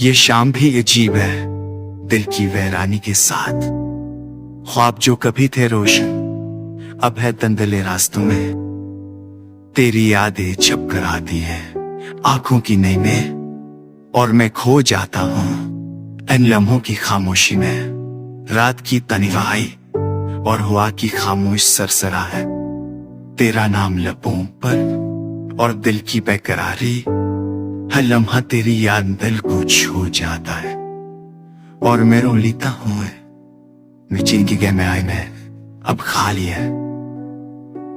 ये शाम भी अजीब है, दिल की वीरानी के साथ। ख्वाब जो कभी थे रोशन, अब है धुंधले रास्तों में। तेरी यादें छप कर आती हैं आंखों की नई में, और मैं खो जाता हूँ इन लम्हों की खामोशी में। रात की तन्हाई और हवा की खामोश सरसरा है, तेरा नाम लबों पर और दिल की बेकरारी। हर लम्हा तेरी याद दिल को छू जाता है, और मैं रो लेता हूँ मिचीन की गहराई में अब खाली है।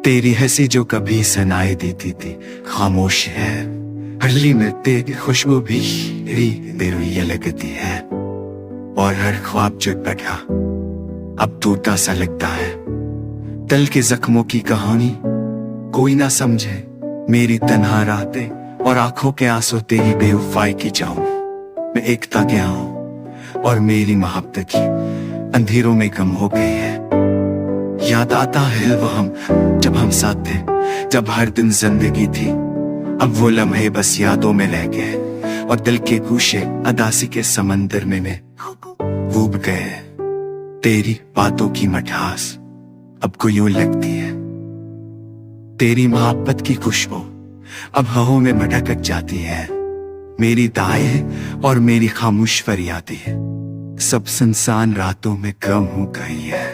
तेरी हंसी जो कभी सुनाई देती थी खामोश है, हरली में तेरी खुशबू भी तेरी लगती है। और हर ख्वाब जो बैठा अब टूटा सा लगता है। दिल के जख्मों की कहानी कोई ना समझे, मेरी तन्हा रातें और आंखों के आंसू तेरी बेवफाई की जाऊं। मैं एकता गया हूं और मेरी मोहब्बत की अंधेरों में कम हो गई है। याद आता है वो हम जब हम साथ थे, जब हर दिन जिंदगी थी। अब वो लम्हे बस यादों में रह गए, और दिल के गूशे अदासी के समंदर में मैं डूब गए। तेरी बातों की मिठास अब को यूं लगती है, तेरी मोहब्बत की खुशबू अब हवाओं में भटक जाती है। मेरी दाएं और मेरी खामोश फरियादें सब सुनसान रातों में कम हो गई है।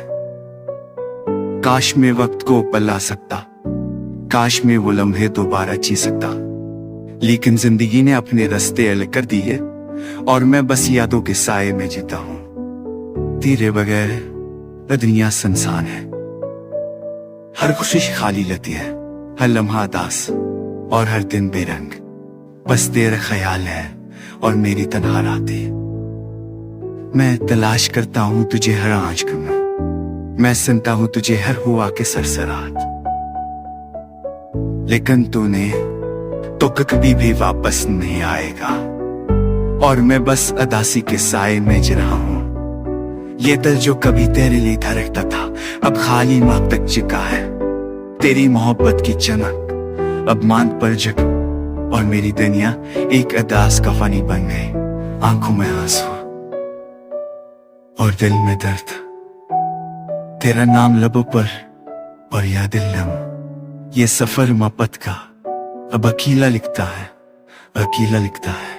काश मैं वक्त को पलटा सकता, काश मैं वो लम्हे दोबारा जी सकता, लेकिन जिंदगी ने अपने रास्ते अलग कर दिए, और मैं बस यादों के साए में जीता हूं। तेरे बगैर दुनिया सुनसान है, हर खुशी खाली लगती है, हर लम्हा उदास और हर दिन बेरंग। बस तेरा ख्याल है और मेरी तन्हा रातें। मैं तलाश करता हूं तुझे हर आंच में, मैं सुनता हूं तुझे हर हुआ के सरसराहट, लेकिन तूने तो कभी भी वापस नहीं आएगा, और मैं बस उदासी के साए में जी रहा हूं। ये दिल जो कभी तेरे लिए धड़कता था अब खाली मांग तक चुका है। तेरी मोहब्बत की चमक अब मान पर जग, और मेरी दुनिया एक उदास कहानी बन गई। आंखों में आंसू और दिल में दर्द, तेरा नाम लबों पर और याद लम। ये सफर मोहब्बत का अब अकेला लिखता है, अकेला लिखता है,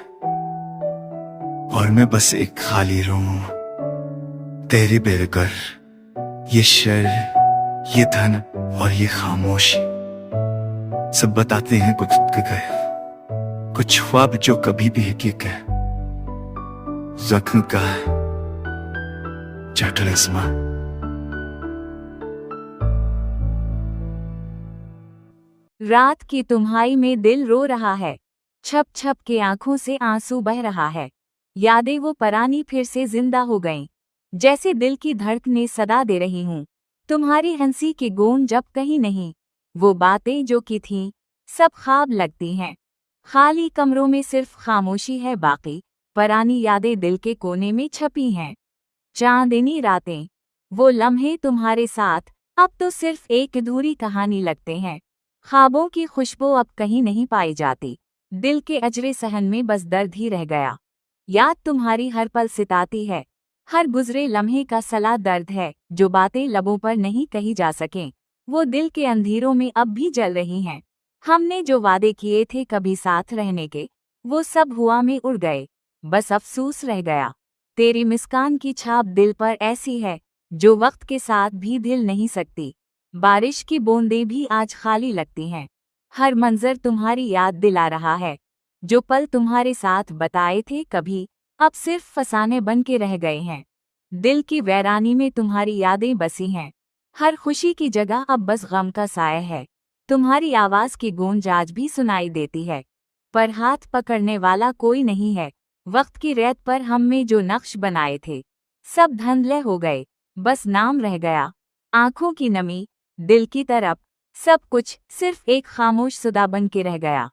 और मैं बस एक खाली रूम। तेरे बेघर ये शर, ये धन और ये खामोशी सब बताते हैं कुछ गए, कुछ ख्वाब जो कभी भी हकीकत है। जख्म का चटलस्मा। रात की तुम्हाई में दिल रो रहा है, छप छप के आंखों से आंसू बह रहा है। यादें वो परानी फिर से जिंदा हो गईं, जैसे दिल की धड़कनें सदा दे रही हूँ। तुम्हारी हंसी की गूंज जब कहीं नहीं, वो बातें जो की थीं सब ख्वाब लगती हैं। खाली कमरों में सिर्फ खामोशी है बाकी, परानी यादें दिल के कोने में छपी हैं। चांदनी रातें, वो लम्हे तुम्हारे साथ अब तो सिर्फ एक अधूरी कहानी लगते हैं। ख्वाबों की खुशबू अब कहीं नहीं पाई जाती, दिल के अजरे सहन में बस दर्द ही रह गया। याद तुम्हारी हर पल सिताती है, हर गुजरे लम्हे का सला दर्द है। जो बातें लबों पर नहीं कही जा सकें, वो दिल के अंधेरों में अब भी जल रही हैं। हमने जो वादे किए थे कभी साथ रहने के, वो सब हुआ में उड़ गए, बस अफसोस रह गया। तेरी मुस्कान की छाप दिल पर ऐसी है, जो वक्त के साथ भी धुल नहीं सकती। बारिश की बूंदें भी आज खाली लगती हैं, हर मंजर तुम्हारी याद दिला रहा है। जो पल तुम्हारे साथ बताए थे कभी, अब सिर्फ फसाने बन के रह गए हैं। दिल की वीरानी में तुम्हारी यादें बसी हैं, हर खुशी की जगह अब बस गम का साया है। तुम्हारी आवाज की गूंज आज भी सुनाई देती है, पर हाथ पकड़ने वाला कोई नहीं है। वक्त की रेत पर हमने जो नक्श बनाए थे सब धुंधले हो गए, बस नाम रह गया। आंखों की नमी, दिल की तरफ, सब कुछ सिर्फ एक खामोश सुदा बन के रह गया।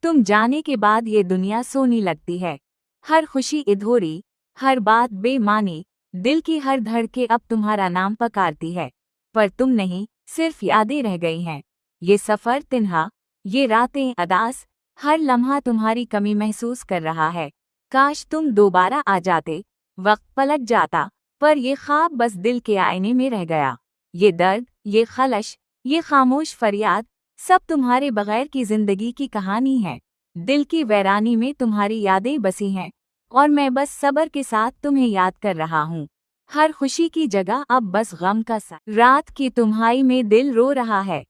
तुम जाने के बाद ये दुनिया सोनी लगती है, हर खुशी अधूरी, हर बात बेमानी। दिल की हर धड़के अब तुम्हारा नाम पुकारती है, पर तुम नहीं, सिर्फ यादें रह गई हैं। ये सफर तिन्हा, ये रातें अदास, हर लम्हा तुम्हारी कमी महसूस कर रहा है। काश तुम दोबारा आ जाते, वक्त पलट जाता, पर ये ख्वाब बस दिल के आईने में रह गया। ये दर्द, ये खलश, ये खामोश फरियाद, सब तुम्हारे बगैर की जिंदगी की कहानी है। दिल की वीरानी में तुम्हारी यादें बसी हैं, और मैं बस सब्र के साथ तुम्हें याद कर रहा हूँ। हर खुशी की जगह अब बस गम का सा। रात की तुम्हारी में दिल रो रहा है,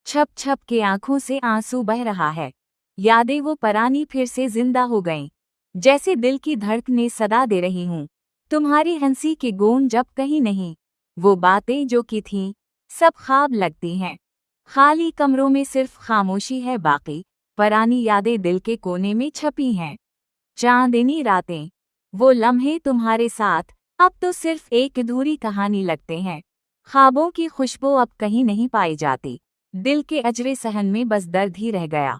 छप छप के आंखों से आंसू बह रहा है। यादें वो परानी फिर से जिंदा हो गईं, जैसे दिल की धड़कनें सदा दे रही हूँ। तुम्हारी हंसी की गूंज जब कहीं नहीं, वो बातें जो की थीं सब ख्वाब लगती हैं। खाली कमरों में सिर्फ खामोशी है बाकी, परानी यादें दिल के कोने में छपी हैं। चांदनी रातें, वो लम्हे तुम्हारे साथ, अब तो सिर्फ एक अधूरी कहानी लगते हैं। ख्वाबों की खुशबू अब कहीं नहीं पाई जाती, दिल के अजरे सहन में बस दर्द ही रह गया।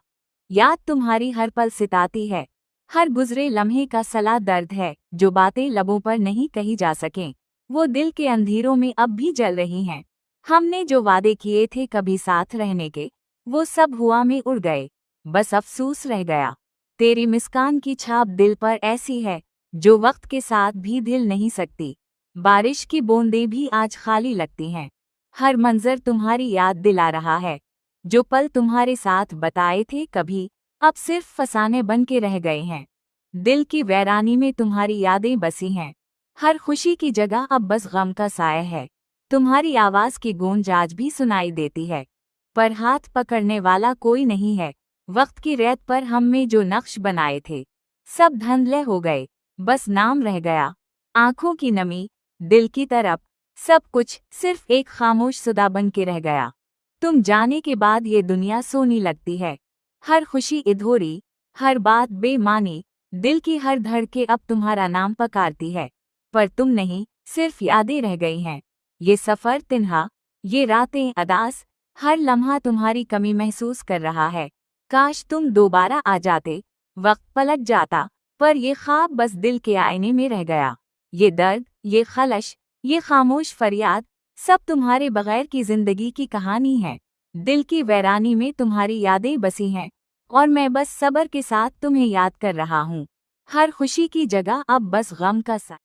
याद तुम्हारी हर पल सिताती है, हर गुजरे लम्हे का सला दर्द है। जो बातें लबों पर नहीं कही जा सकें, वो दिल के अंधेरों में अब भी जल रही हैं। हमने जो वादे किए थे कभी साथ रहने के, वो सब हुआ में उड़ गए, बस अफसोस रह गया। तेरी मुस्कान की छाप दिल पर ऐसी है, जो वक्त के साथ भी धुल नहीं सकती। बारिश की बूंदें भी आज खाली लगती हैं, हर मंजर तुम्हारी याद दिला रहा है। जो पल तुम्हारे साथ बताए थे कभी, अब सिर्फ फसाने बन के रह गए हैं। दिल की वीरानी में तुम्हारी यादें बसी हैं, हर खुशी की जगह अब बस गम का साया है। तुम्हारी आवाज की गूंज आज भी सुनाई देती है, पर हाथ पकड़ने वाला कोई नहीं है। वक्त की रेत पर हमने जो नक्श बनाए थे, सब धुंधले हो गए, बस नाम रह गया। आंखों की नमी, दिल की तरफ, सब कुछ सिर्फ एक खामोश सदा बन के रह गया। तुम जाने के बाद ये दुनिया सोनी लगती है, हर खुशी अधूरी, हर बात बेमानी। दिल की हर धड़के अब तुम्हारा नाम पुकारती है, पर तुम नहीं, सिर्फ यादें रह गई हैं। ये सफ़र तिन्हा, ये रातें अदास, हर लम्हा तुम्हारी कमी महसूस कर रहा है। काश तुम दोबारा आ जाते, वक्त पलट जाता, पर ये ख्वाब बस दिल के आईने में रह गया। ये दर्द, ये खलश, ये खामोश फरियाद, सब तुम्हारे बगैर की जिंदगी की कहानी है। दिल की वीरानी में तुम्हारी यादें बसी हैं, और मैं बस सब्र के साथ तुम्हें याद कर रहा हूँ। हर खुशी की जगह अब बस गम का सा।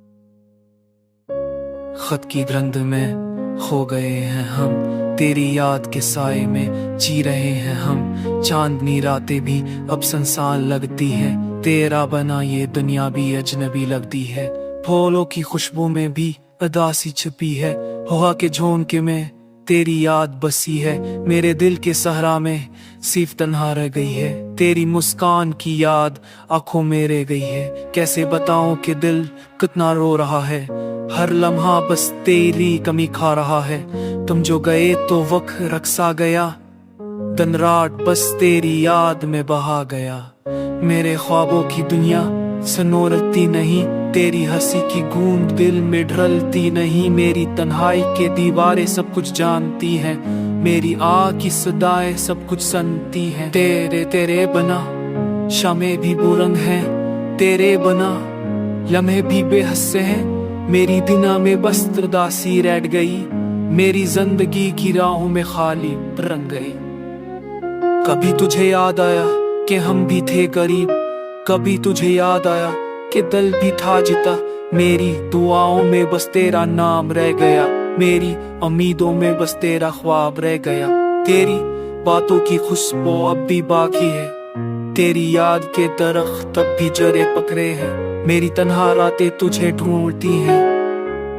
खत की रंग में खो गए हैं हम, तेरी याद के साए में जी रहे हैं हम। चांदनी रातें भी अब संसार लगती है, तेरा बना ये दुनिया भी अजनबी लगती है। फूलों की खुशबू में भी उदासी छुपी है, हवा के झोंके में तेरी याद बसी है। मेरे दिल के सहरा में सिर्फ तन्हा रह गई है, तेरी मुस्कान की याद आंखों में रह गई है। कैसे बताऊं कि दिल कितना रो रहा है, हर लम्हा बस तेरी कमी खा रहा है। तुम जो गए तो वक्त रक्सा गया, दिन रात बस तेरी याद में बहा गया। मेरे ख्वाबों की दुनिया सनोरती नहीं, तेरी हंसी की गूंज दिल में ढलती नहीं। मेरी तन्हाई के दीवारें सब कुछ जानती हैं, मेरी आँख की सदाएं सब कुछ सुनती हैं। तेरे बना शामें भी बुरंग हैं, तेरे बना लम्हे भी बेहद हैं। मेरी दिना में बस उदासी रह गई, मेरी जिंदगी की राहों में खाली रंग गई। कभी तुझे याद आया कि हम भी थे करीब, कभी तुझे याद आया कि दिल भी था जिता। मेरी दुआओं में बस तेरा नाम रह गया, मेरी उम्मीदों में बस तेरा ख्वाब रह गया। तेरी बातों की खुशबू अब भी बाकी है, तेरी याद के दरख्त तब भी जड़े पकड़े हैं। मेरी तन्हा रातें तुझे ढूंढती हैं,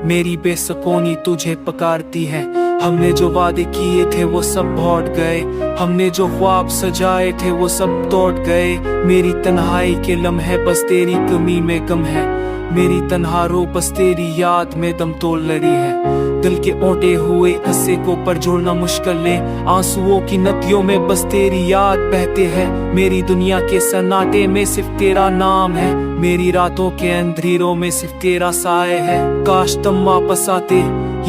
मेरी बेसुकूनी तुझे पुकारती है। हमने जो वादे किए थे वो सब लौट गए, हमने जो ख्वाब सजाए थे वो सब टूट गए। मेरी तन्हाई के लम्हे बस तेरी कमी में गम है, मेरी तन्हा रो बस तेरी याद में दम तोड़ लड़ी है। दिल के ओटे हुए हिस्से को पर जोड़ना मुश्किल है, आंसुओं की नदियों में बस तेरी याद बहते हैं। मेरी दुनिया के सन्नाटे में सिर्फ तेरा नाम है, मेरी रातों के अंधेरों में सिर्फ तेरा साए है। काश तुम वापस आते,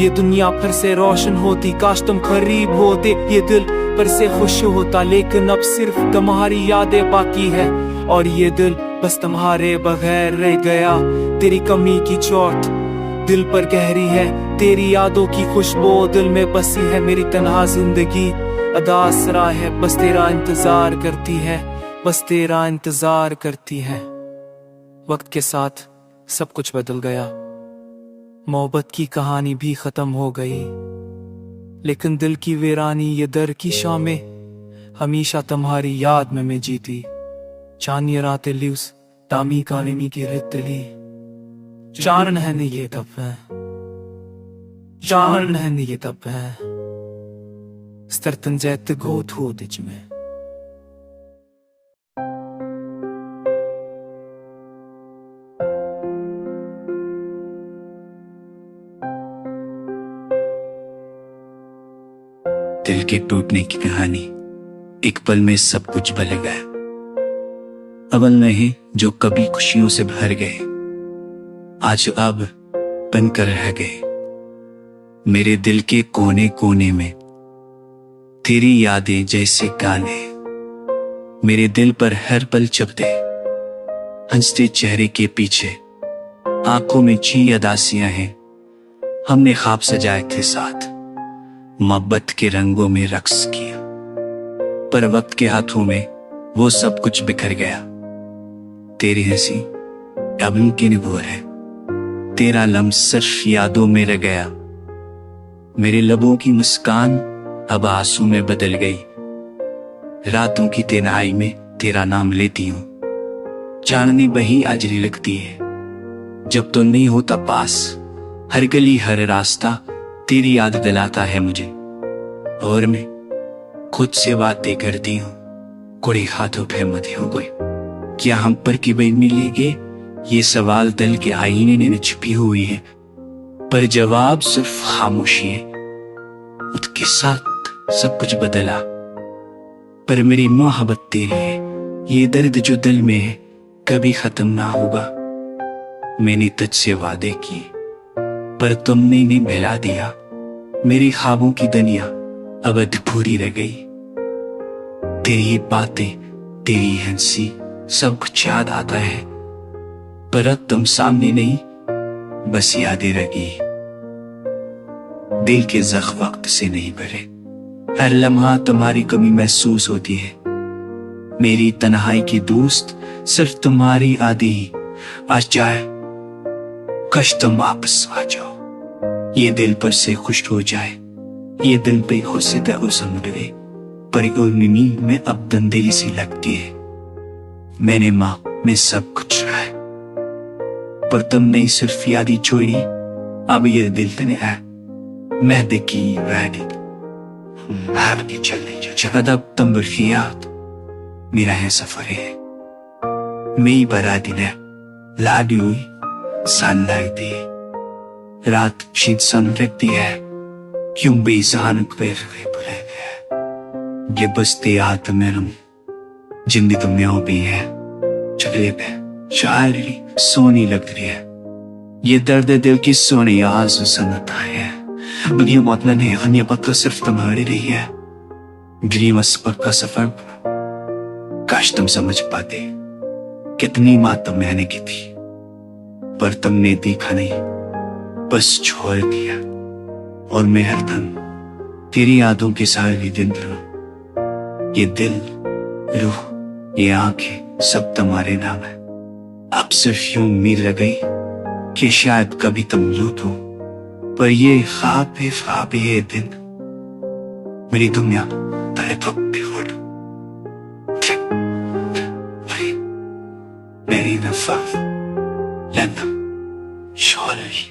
ये दुनिया फिर से रोशन होती। काश तुम करीब होते, ये दिल फिर से खुश होता। लेकिन अब सिर्फ तुम्हारी यादें बाकी है, और ये दिल बस तुम्हारे बगैर रह गया। तेरी कमी की चोट दिल पर गहरी है, तेरी यादों की खुशबू दिल में बसी है। मेरी तन्हा जिंदगी अदास राह है, बस तेरा इंतजार करती है, बस तेरा इंतजार करती है। वक्त के साथ सब कुछ बदल गया, मोहब्बत की कहानी भी खत्म हो गई, लेकिन दिल की वीरानी ये दर की शामें हमेशा तुम्हारी याद में मैं जीती। चांदनी रातें लिव्स तामी कालिमी की रितली चारण है ने ये तब है, चारण है ने ये तब है sterten zette goot hoedetje me. दिल के टूटने की कहानी, एक पल में सब कुछ बदल गया। अवल नहीं जो कभी खुशियों से भर गए, आज अब बनकर रह गए। मेरे दिल के कोने कोने में तेरी यादें जैसे गाने, मेरे दिल पर हर पल चपते। हंसते चेहरे के पीछे आंखों में ची अदासियां हैं। हमने ख्वाब सजाए थे साथ, मोहब्बत के रंगों में रक्स किया, पर वक्त के हाथों में वो सब कुछ बिखर गया। तेरी हंसी अब मुमकिन वो है, तेरा लम्स सिर्फ यादों में रह गया। मेरे लबों की मुस्कान अब आंसू में बदल गई। रातों की तन्हाई में तेरा नाम लेती हूँ, चांदनी बही आजरी लगती है जब तो नहीं होता पास। हर गली हर रास्ता तेरी याद दिलाता है मुझे, और मैं खुद से बातें करती हूँ, कोई हाथों पे मत हो कोई। क्या हम पर की बई मिलेंगे, ये सवाल दिल के आईने में छिपी हुई है, पर जवाब सिर्फ खामोशी है। उसके साथ सब कुछ बदला, पर मेरी मोहब्बत तेरी है। ये दर्द जो दिल में है कभी खत्म ना होगा। मैंने तुझसे वादे किए पर तुमने नहीं मिला दिया। मेरी ख्वाबों की दुनिया अब अधूरी रह गई। तेरी बातें, तेरी हंसी, सब कुछ याद आता है, पर अब तुम सामने नहीं, बस यादें रह गई। दिल के जख्म वक्त से नहीं भरे, हर लम्हा तुम्हारी कमी महसूस होती है। मेरी तन्हाई की दोस्त सिर्फ तुम्हारी आदि ही आज जाए। कश तुम वापस आ जाओ, ये दिल पर से खुश हो जाए। ये दिल पे खुद से समझे, पर नींद में अब दंदेली सी लगती है। मैंने माँ में सब कुछ रहा है, पर तुमने सिर्फ यादी छोड़ी। अब ये दिल तने है मैं देखी वैडी नहीं चलने जो जगह अब तुम बल्कि याद मेरा है सफर है। मैं बड़ा दिन है लाडी हुई सन लगती, रात शीत सन रहती है, क्यों बेजान पैर बुलाए गया। ये बसते आत मेरम जिंदगी में भी है, चले पे शायरी सोनी लग रही है। ये दर्द दिल की सोनी आंसू सनता है। दुनिया मतलब नहीं, अन्य पत्ता सिर्फ तुम्हारी रही है। ड्रीमस पर का सफर काश तुम समझ पाते, कितनी मातम मैंने की थी, पर तुमने देखा नहीं, बस छोड़ दिया। और मैं हरदम तेरी यादों के सारे दिन रहूं। ये दिल, रूह, ये आंखें सब तुम्हारे नाम है। अब सिर्फ यूं उम्मीद रह गई कि शायद कभी तुम लूटो, पर ये ख्वाब है ये दिन मेरी दुनिया तेरे तो बिखर मेरी नफा लंदन शोरी।